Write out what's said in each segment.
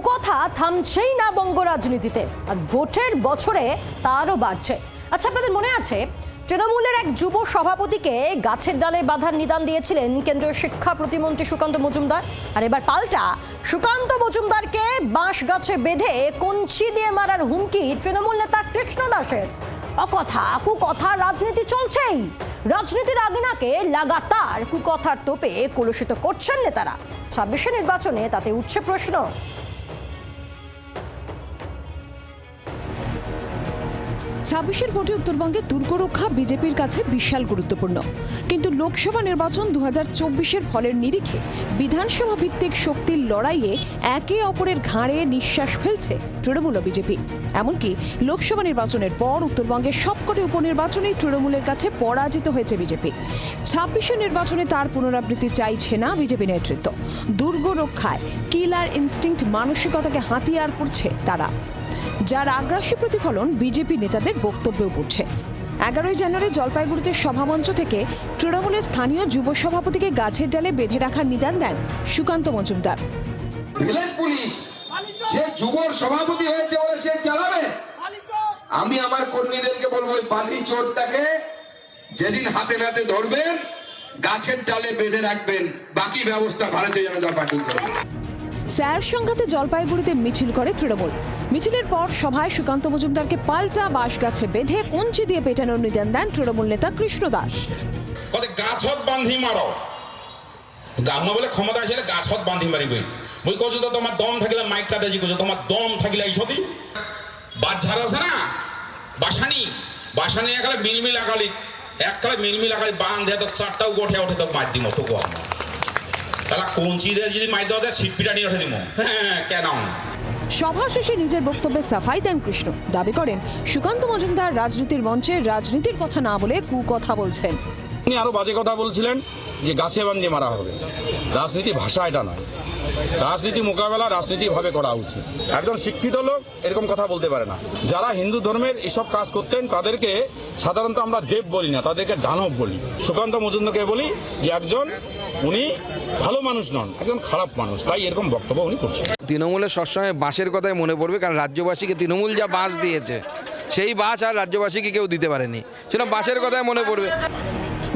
কুকথা থামছেই না বঙ্গ রাজনীতিতে, আর ভোটের বছরে তারও বাড়ছে। আচ্ছা, আপনাদের মনে আছে তৃণমূলের এক যুব সভাপতিকে গাছের ডালে বাঁধার নিদান দিয়েছিলেন কেন্দ্রীয় শিক্ষা প্রতিমন্ত্রী সুকান্ত মজুমদার, আর এবার পাল্টা সুকান্ত মজুমদারকে বাঁশ গাছে বেঁধে কঞ্চি দিয়ে মারার হুমকি তৃণমূল নেতা কৃষ্ণ দাসের। অকথা কুকথা রাজনীতি চলছেই। রাজনীতির আগিনাকে লাগাতার কুকথার তোপে কলুষিত করছেন নেতারা। ২৬ নির্বাচনে তাতে উঠছে প্রশ্ন। ছাব্বিশের ভোটে উত্তরবঙ্গে দুর্গরক্ষা বিজেপির কাছে বিশাল গুরুত্বপূর্ণ, কিন্তু লোকসভা নির্বাচন ২০২৪-এর ফলের নিরিখে বিধানসভা ভিত্তিক শক্তির লড়াইয়ে একে অপরের ঘাড়ে নিঃশ্বাস ফেলছে তৃণমূল ও বিজেপি। এমনকি লোকসভা নির্বাচনের পর উত্তরবঙ্গের সবকটি উপনির্বাচনেই তৃণমূলের কাছে পরাজিত হয়েছে বিজেপি। ২৬-এর নির্বাচনে তার পুনরাবৃত্তি চাইছে না বিজেপি নেতৃত্ব। দুর্গরক্ষায় কিলার ইনস্টিংক্ট মানসিকতাকে হাতিয়ার করছে তারা, যার আগ্রাসী প্রতিফলন বিজেপি নেতাদের বক্তব্যেও পড়ছে। ১১ই জানুয়ারি জলপাইগুড়িতে সভামঞ্চ থেকে তৃণমূলের স্থানীয় যুব সভাপতিকে গাছের ডালে বেঁধে রাখার নিদান দেন সুকান্ত মজুমদার। ভিলেজ পুলিশ সে যুব সভাপতি হয়েছে বলে সে চালাবে। আমি আমার কর্মীদেরকে বলবো ওই বালি চোরটাকে যেদিন হাতে নাতে ধরবেন গাছের ডালে বেঁধে রাখবেন, বাকি ব্যবস্থা ভারতীয় জনতা পার্টি করবে। স্যার সংঘাতে জলপাইগুড়িতে মিছিল করে তৃণমূল। মিছিলের পর সভায় সুকান্ত মজুমদারকে পাল্টা বাঁশ গাছে বেঁধে কঞ্চি দিয়ে পেটানোর নিদান দেন তৃণমূল নেতা কৃষ্ণ দাস। গাছত বান্ধি মারো গাম বলে ক্ষমতা আছে গাছত বান্ধি মারিবে। মই কছো তো তোমার দম থাকিলে মাইকটা দেজি কছো তোমার দম থাকিলে এইসতি বাজার আছে না বাসানি বাসানি একালে মিলমিল আগালি এককালে মিলমিল আগালি বাঁধে তো চারটাও গোঠে ওঠে তো মার দিম তো কম তাহলে কঞ্চি দিয়ে যদি মার দেওয়া যায় সিটপিটা নিয়ে ওঠে দিম। হ্যাঁ কেন? সভা শেষে নিজের বক্তব্যে সাফাই দেন কৃষ্ণ। দাবি করেন সুকান্ত মজুমদার রাজনীতির মঞ্চে রাজনীতির কথা না বলে কুকথা বলছেন। উনি আরো বাজে কথা বলছিলেন যে গাছে বান্ধে মারা হবে। রাজনীতি ভাষা এটা নয়, রাজনীতি মোকাবেলা রাজনীতি ভাবে করা উচিত। একজন শিক্ষিত লোক এরকম কথা বলতে পারে না। যারা হিন্দু ধর্মের এসব কাজ করতেন তাদেরকে সাধারণত আমরা দেব বলি না, তাদেরকে দানব বলি। সুকান্ত মজুমদারকে বলি যে একজন উনি ভালো মানুষ নন, একজন খারাপ মানুষ, তাই এরকম বক্তব্য উনি করছেন। তৃণমূলের সবসময় বাঁশের কথাই মনে পড়বে, কারণ রাজ্যবাসীকে তৃণমূল যা বাঁশ দিয়েছে সেই বাঁশ আর রাজ্যবাসীকে কেউ দিতে পারেনি, সেটা বাঁশের কথাই মনে পড়বে।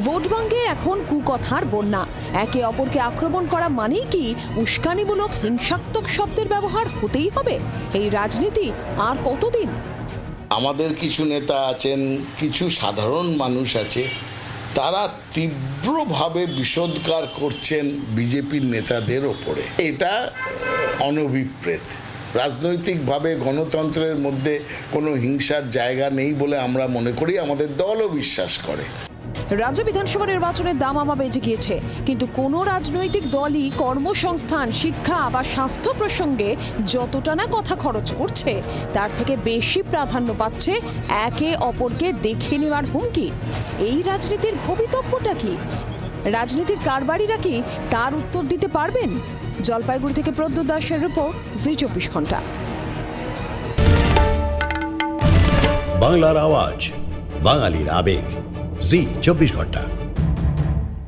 ভোটবঙ্গে এখন কুকথার বন্যা। একে অপরকে আক্রমণ করা মানেই কি উস্কানিমূলক হিংসাত্মক শব্দের ব্যবহার হতেই হবে? এই রাজনীতি আর কতদিন? আমাদের কিছু নেতা আছেন, কিছু সাধারণ মানুষ আছে, তারা তীব্রভাবে বিষোদ্গার করছেন বিজেপির নেতাদের ওপরে। এটা অনভিপ্রেত। রাজনৈতিকভাবে গণতন্ত্রের মধ্যে কোনো হিংসার জায়গা নেই বলে আমরা মনে করি, আমাদের দলও বিশ্বাস করে। রাজ্য বিধানসভা নির্বাচনের দামামা বেজে গিয়েছে, কিন্তু কোনো রাজনৈতিক দলই কর্মসংস্থান, শিক্ষা বা স্বাস্থ্য প্রসঙ্গে যতটা না কথা খরচ করছে তার থেকে বেশি প্রাধান্য পাচ্ছে একে অপরকে দেখে নেওয়ার হুমকি। এই রাজনীতির ভবিতব্যটা কি? রাজনীতির কারবারিরা কি তার উত্তর দিতে পারবেন? জলপাইগুড়ি থেকে প্রদ্যুৎ দাসের রিপোর্ট, জি ২৪ ঘন্টা। বাংলার আওয়াজ, বাঙালির আবেগ, জি ২৪ ঘন্টা।